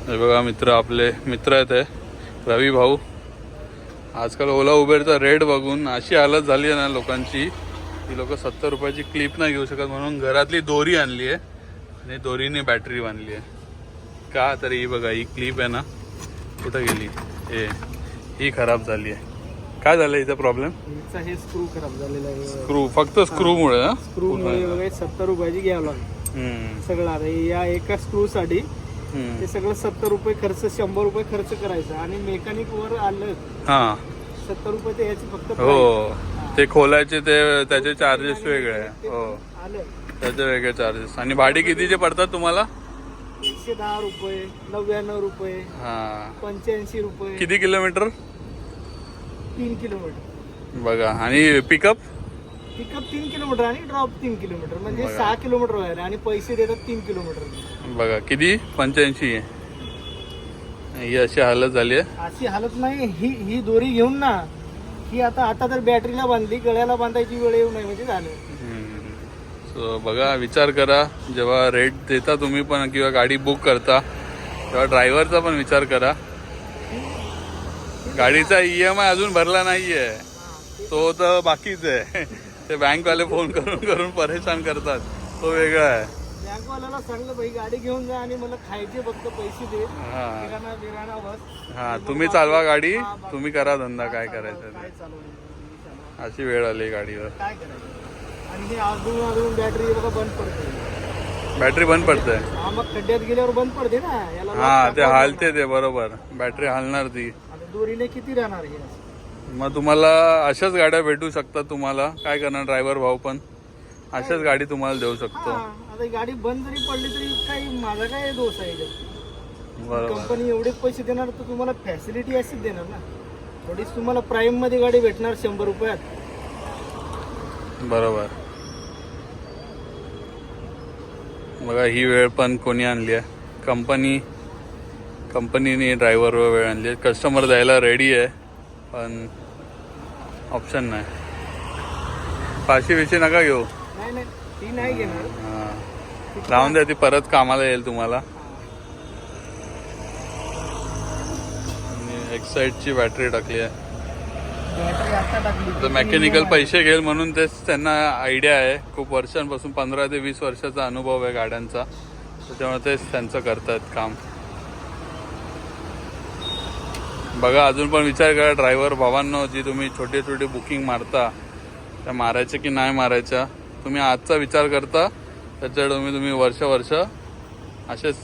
हे बघा मित्र, आपले मित्र आहेत हे रवी भाऊ. आजकाल ओला उबेरचा रेट बघून अशी हालत झाली आहे ना लोकांची की लोक 70 रुपयाची क्लिप नाही घेऊ शकत, म्हणून घरातली दोरी आणली आहे आणि दोरीने बॅटरी बांधली आहे. का तर ही बघा, ही क्लिप आहे ना कुठं गेली, ही खराब झाली आहे. काय झालं हिचा प्रॉब्लेम? हे स्क्रू खराब झालेला आहे. स्क्रू, फक्त स्क्रूमुळे? स्क्रूमुळे वगैरे 70 रुपयाची घ्यावं लागेल सगळं. आता या एका स्क्रू साठी ते सगळं 70 रुपये खर्च, 100 रुपये खर्च करायचं आणि मेकॅनिक वर आलं 70 रुपये ते याचे फक्त. हो, ते खोलायचे ते त्याचे चार्जेस वेगळे. हो, आलं त्याचे वेगळे चार्जेस. आणि भाडे कितीचे पडतात तुम्हाला? 110 रुपये, 99 रुपये, 85 रुपये. किती किलोमीटर? 3 किलोमीटर बघा. आणि पिकअप 3 किलोमीटर आणि ड्रॉप 3 किलोमीटर, म्हणजे 6 किलोमीटर व्हायला आणि पैसे देतात 3 किलोमीटर. बघा किती, 85 आहे. ही अशी हालत झाली आहे. अशी हालत नाही. ही दोरी घेऊन ना, ही आता तर बॅटरीला बांधली, गळ्याला बांधायची वेळ येऊ नये म्हणजे झालं. सो बघा, विचार करा जेव्हा रेट देता तुम्ही पण किंवा गाडी बुक करता तेव्हा ड्रायव्हरचा पण विचार करा. गाडीचा EMI अजून भरला नाहीये, तो तर बाकीच आहे. ते बँकवाले फोन करून परेशान करतात, तो वेगळा आहे. बँकवाल्याला सांगलं भाई गाडी घेऊन जा आणि मला खायचे फक्त पैसे दे, किराणा बिराणा बस. हा, तुम्ही चालवा गाडी, तुम्ही करा धंदा काय करायचं काय ते. चालवलं, अशी वेळ आली गाडीवर. काय करायचं. आणि हे अजून बॅटरी बघा बंद पडते. बॅटरी बंद पडते. हा, मग खड्ड्यात गेल्यावर बंद पडते ना याला. हा, ते हालते ते बरोबर, बॅटरी हालणार ती. दोरीने किती राहणार हे? मग तुम्हाला अशाच गाड्या भेटू शकतात. तुम्हाला काय करणार, ड्रायव्हर भाऊ पण अशाच गाडी तुम्हाला देऊ शकतो. आता गाडी बंद जरी पडली तरी काही माझा काय दोष आहे? बरोबर. कंपनी एवढे पैसे देणार तर तुम्हाला फॅसिलिटी अशीच देणार ना. थोडीच तुम्हाला प्राईम मध्ये गाडी भेटणार 100 रुपयात. बरोबर. बघा, ही वेळ पण कोणी आणली आहे? कंपनीने ड्रायव्हरवर वेळ आणली आहे. कस्टमर द्यायला रेडी आहे पण ऑप्शन नाही. पाचशे नका घेऊ. नाही, ती नाही घेणार. राहून द्या, ती परत कामाला येईल तुम्हाला. एक्साईटची बॅटरी टाकली आहे. बॅटरी आता टाकली. मेकॅनिकल पैसे घेईल म्हणून तेच त्यांना आयडिया आहे. खूप वर्षांपासून 15 ते 20 वर्षाचा अनुभव आहे गाड्यांचा, त्याच्यामुळे तेच त्यांचं करतात काम. बघा, अजून पण विचार करा ड्रायव्हर भावांनो, जी तुम्ही छोटे बुकिंग मारता त्या मारायच्या की नाही मारायच्या. तुम्ही आजचा विचार करता, त्याच्याकडे तुम्ही वर्ष असेच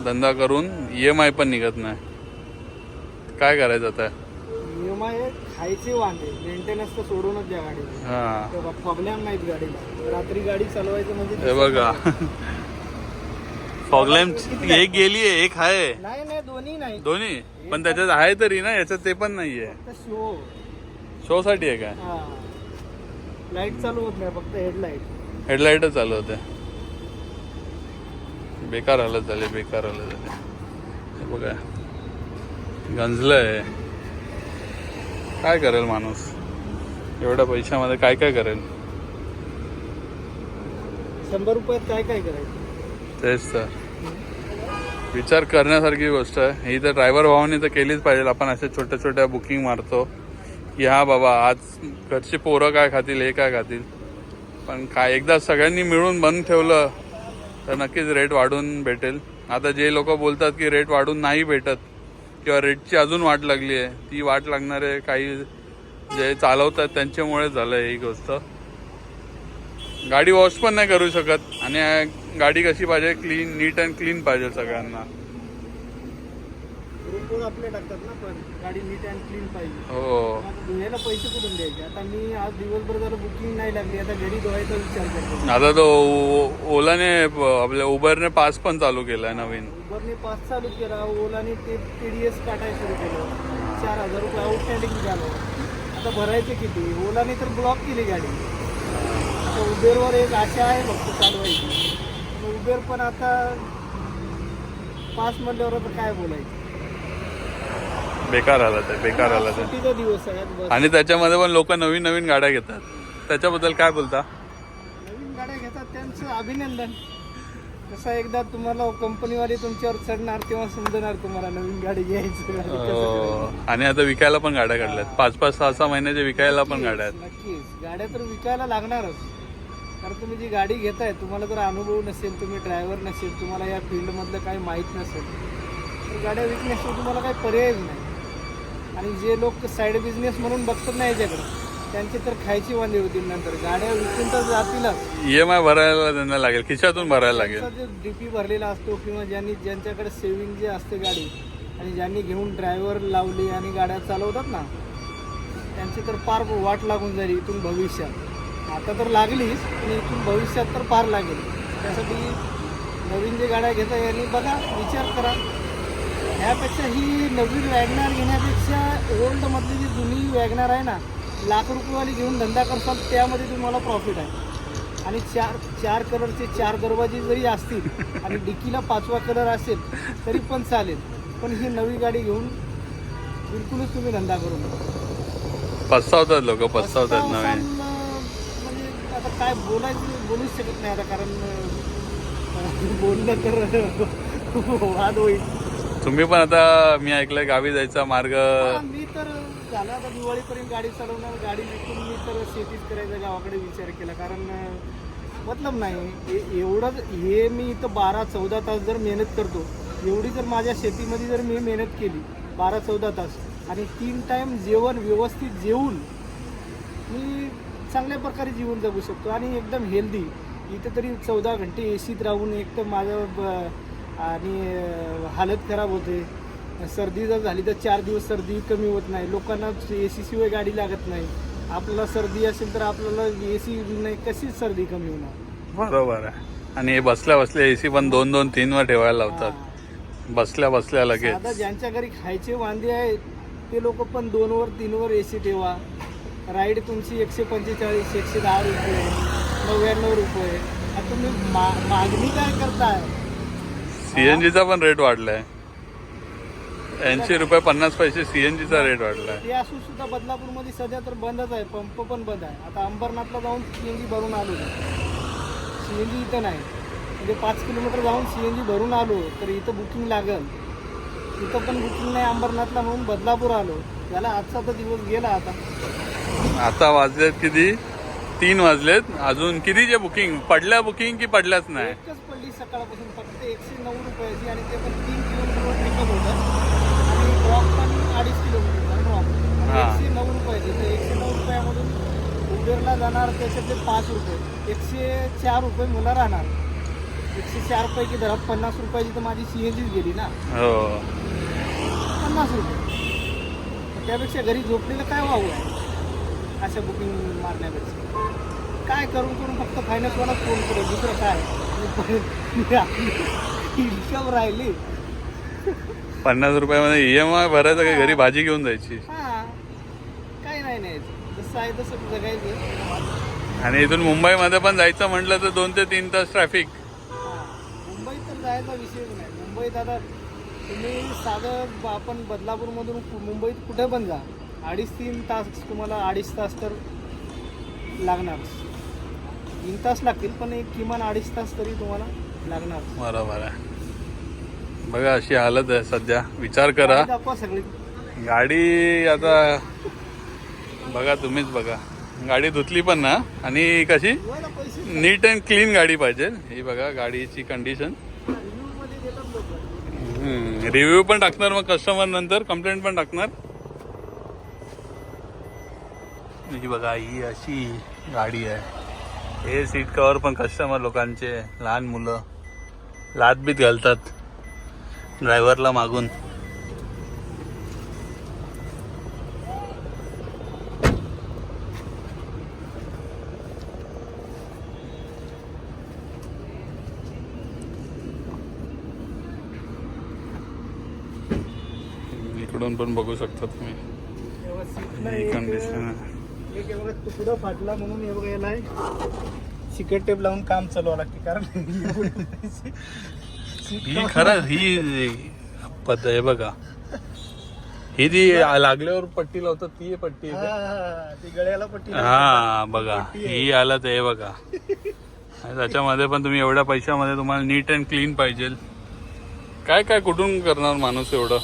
धंदा करून EMI पण निघत नाही. काय करायचं आता? EMI खायचे वांदे, मेंटेनन्स तर सोडूनच द्या गाडीला. प्रॉब्लेम नाहीत गाडीला. रात्री गाडी चालवायचं म्हणजे हे बघा, प्रॉब्लेम एक गेली आहे, एक आहे. नाही, दोन्ही पण त्याच्यात आहे तरी ना, याच्यात ते पण नाहीये. शो साठी आहे काय? लाईट चालू होत नाही, फक्त हेडलाईटच चालू होते. बेकार हालत झाली. हे बघा, गंजलंय. काय करेल माणूस एवढ्या पैशामध्ये? काय करेल? 100 रुपयात काय करायचं? तेच तर विचार करण्यासारखी गोष्ट आहे ही. तर ड्रायव्हर भावांनी तर केलीच पाहिजे. आपण अशा छोट्या बुकिंग मारतो की हा बाबा, आज घरची पोरं काय खातील, हे काय खातील. पण काय एकदा सगळ्यांनी मिळून बंद ठेवलं तर नक्कीच रेट वाढून भेटेल. आता जे लोक बोलतात की रेट वाढून नाही भेटत किंवा रेटची अजून वाट लागली आहे, ती वाट लागणारे काही जे चालवतात त्यांच्यामुळे झालं ही गोष्ट. गाडी वॉश पण नाही करू शकत. आणि गाडी कशी पाहिजे, नीट अँड क्लीन पाहिजे सगळ्यांना. आपले टाकतात ना, पण गाडी नीट अँड क्लीन पाहिजे. हो, धुवायला पैसे कुठून द्यायचे? आता मी आज दिवसभर जरा बुकिंग नाही लागली, आता घरी धुवायचा विचार करतो. आता तो ओलाने, आपल्या उबरने पास पण चालू केलाय नवीन. उबरने पास चालू केला, ओलाने ते TDS काटायला सुरू केलं. 4000 रुपये आउटस्टँडिंग झालं. आता भरायचे किती? ओलाने तर ब्लॉक केली गाडी. आता उबेरवर एक आशा आहे फक्त चालवायची. उबेर पण आता पास म्हणल्यावर आता काय बोलायचं. बेकार हालत आहे. सुट्टीचा दिवस आहे. आणि त्याच्यामध्ये पण लोक नवीन गाड्या घेतात. त्याच्याबद्दल काय बोलता? नवीन गाड्या घेतात त्यांचं अभिनंदन. कसं एकदा तुम्हाला कंपनीवाले तुमच्यावर चढणार तेव्हा समजणार तुम्हाला नवीन गाडी घ्यायची कसं करायचं. आणि आता विकायला पण गाड्या काढल्यात 5-5, 6-6 महिन्याच्या विकायला पण गाड्या आहेत. नक्कीच गाड्या तर विकायला लागणारच. कारण तुम्ही जी गाडी घेताय तुम्हाला जर अनुभव नसेल, तुम्ही ड्रायव्हर नसेल, तुम्हाला या फील्डमधलं काही माहीत नसेल तर गाड्या विकण्याशिवाय तुम्हाला काही पर्यायच नाही. आणि जे लोक साईड बिझनेस म्हणून बघतात ना याच्याकडे त्यांची तर खायची वांदे होतील. नंतर गाड्या विकून तर जातीलच. EMI भरायला त्यांना लागेल, खिशातून भरायला लागेल. जो डीपी भरलेला असतो किंवा ज्यांच्याकडे सेव्हिंग जे असते गाडी आणि ज्यांनी घेऊन ड्रायव्हर लावली आणि गाड्या चालवतात ना त्यांची तर फार वाट लागून जाईल इथून भविष्यात. आता तर लागलीच पण इथून भविष्यात तर फार लागेल. त्यासाठी नवीन जे गाड्या घेता यांनी बघा विचार करा. ह्यापेक्षा ही नवीन वॅगनार घेण्यापेक्षा ओल्डमधली जी जुनी वॅगनार आहे ना लाख रुपयेवाली घेऊन धंदा करसाल त्यामध्ये तुम्हाला प्रॉफिट आहे. आणि चार कलरचे 4 दरवाजे जरी असतील आणि डिकीला 5वा कलर असेल तरी पण चालेल. पण ही नवी गाडी घेऊन बिलकुलच तुम्ही धंदा करू नका. पस्तावतात लोक, पस्तावतात नवीन. म्हणजे आता काय बोलूच शकत नाही आता. कारण बोललं तर वाद होईल. तुम्ही पण आता मी ऐकलंय गावी जायचा मार्ग. मी तर झालं आता दिवाळीपर्यंत गाडी चालवणार. गाडी विकून मी तर शेतीच करायचा गावाकडे विचार केला. कारण मतलब नाही एवढं हे मी इथं 12-14 तास जर मेहनत करतो एवढी जर माझ्या शेतीमध्ये जर मी मेहनत केली 12-14 तास आणि 3 टाईम जेवण व्यवस्थित जेवून मी चांगल्या प्रकारे जीवन जगू शकतो आणि एकदम हेल्दी. इथं तरी 14 घंटे एसीत राहून एक तर माझं आणि हालत खराब होते. सर्दी जर झाली तर 4 दिवस सर्दी कमी होत नाही. लोकांना AC शिवाय गाडी लागत नाही. आपल्याला सर्दी असेल तर आपल्याला AC नाही कशीच सर्दी कमी होणार. बरोबर आहे. आणि हे बसल्या बसल्या AC पण 2-2, 3 वर ठेवायला लावतात. बसल्या बसल्या लगेच. आता ज्यांच्या घरी खायचे वांदे आहेत ते लोक पण 2 वर 3 वर AC ठेवा. राईड तुमची 145, 110 रुपये, 99 रुपये. आता तुम्ही मागणी काय करताय? CNGचा पण रेट वाढलाय. 80 रुपये 50 पैसे CNGचा रेट वाढलाय. ते असून सुद्धा बदलापूरमध्ये सध्या तर बंदच आहे. पंप पण बंद आहे. आता अंबरनाथला जाऊन CNG भरून आलो. CNG इथं नाही. म्हणजे 5 किलोमीटर जाऊन CNG भरून आलो तर इथं बुकिंग लागल. इथं पण बुकिंग नाही अंबरनाथला म्हणून बदलापूर आलो. त्याला आजचा तर दिवस गेला. आता वाजलेत किती? 3 वाजलेत. अजून कितीचे बुकिंग पडल्या? बुकिंग की पडल्याच नाही? एकच पडली सकाळपासून फक्त 109 रुपयाची आणि ते पण 3 किलोमीटर टिकत होतं आणि ड्रॉप पण 2.5 किलोमीटर ड्रॉप 109 रुपयाची. तर 109 रुपयामधून उबेरला जाणार त्याच्यातले 5 रुपये 104 रुपये मला राहणार. 104 पैकी धरा 50 रुपयाची तर माझी CNGच गेली ना. हो 50 रुपये. त्यापेक्षा घरी झोपलेलं काय व्हावं आहे अशा बुकिंग मारण्यापेक्षा. काय करून करून फक्त फायनान्सवाला फोन करेल दुसरं काय इन्कम राहिली. 50 रुपयामध्ये EMI भरायचं काही घरी भाजी घेऊन जायची. हां काही नाही जसं आहे तसं जगायचं. आणि इथून मुंबईमध्ये पण जायचं म्हटलं तर 2 ते 3 तास ट्रॅफिक. मुंबईत तर जायचा विषयच नाही. मुंबईत आता तुम्ही साधं आपण बदलापूरमधून मुंबईत कुठे पण जा 2.5-3 तास तुम्हाला 2.5 तास तर लागणार. 3 तास लागतील पण एक किमान 2.5 तास तरी तुम्हाला लागणार. बरोबर आहे. बघा अशी हालत आहे सध्या. विचार करा. दाखवा सगळी गाडी आता बघा तुम्हीच बघा. गाडी धुतली पण ना आणि कशी पैसे नीट अँड क्लीन गाडी पाहिजे. ही बघा गाडीची कंडिशन. रिव्ह्यूमध्ये देतात लोक. रिव्ह्यू पण टाकणार मग कस्टमर नंतर कंप्लेंट पण टाकणार. ही बघा ही अशी गाडी आहे. हे सीट कव्हर पण कस्टमर लोकांचे लहान मुलं लादबीत घालतात ड्रायव्हरला मागून. इकडून पण बघू शकता तुम्ही ही कंडिशन. एक बघा तुकडा फाटला म्हणून हे बघा याला सिकट टेप लावून काम चालवावं लागते. कारण ही खरं ही पद्धत आहे बघा. ही जी लागल्यावर पट्टी लावतात ती पट्टी आहे का? ती गळ्याला पट्टी. हा बघा ही आला ते बघा. आणि त्याच्यामध्ये पण तुम्ही एवढ्या पैशामध्ये तुम्हाला नीट अँड क्लीन पाहिजे. काय काय कुठून करणार माणूस एवढं.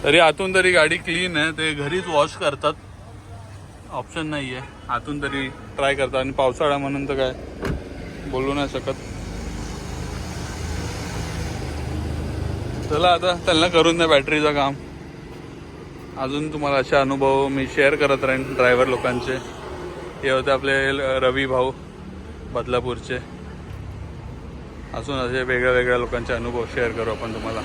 तरी आतून तरी गाडी क्लीन आहे. ते घरीच वॉश करतात, ऑप्शन नाही आहे. आतून तरी ट्राय करतात. आणि पावसाळा म्हणून तर काय बोलू नाही शकत. चला आता त्यांना करून द्या बॅटरीचं काम. अजून तुम्हाला असे अनुभव मी शेअर करत राहीन ड्रायव्हर लोकांचे. हे होते आपले रवी भाऊ बदलापूरचे. अजून असे वेगळ्या वेगळ्या लोकांचे अनुभव शेअर करू आपण तुम्हाला.